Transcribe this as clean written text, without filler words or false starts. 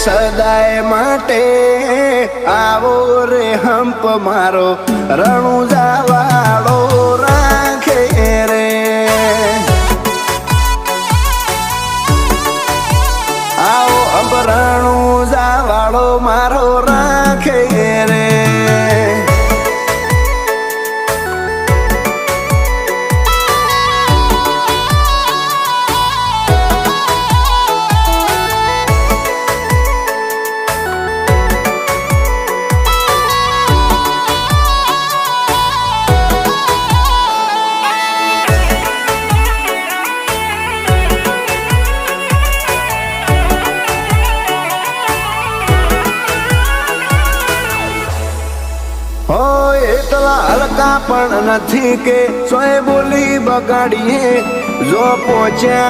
સદાય માટે આવો રે હંપ મારો રણુજા વાળો રાખે રે આવો હંપ રણુજા વાળો મારો રાખે રે એટલા હલકા પણ નથી કે સોય બોલી બગાડીએ જો પહોંચ્યા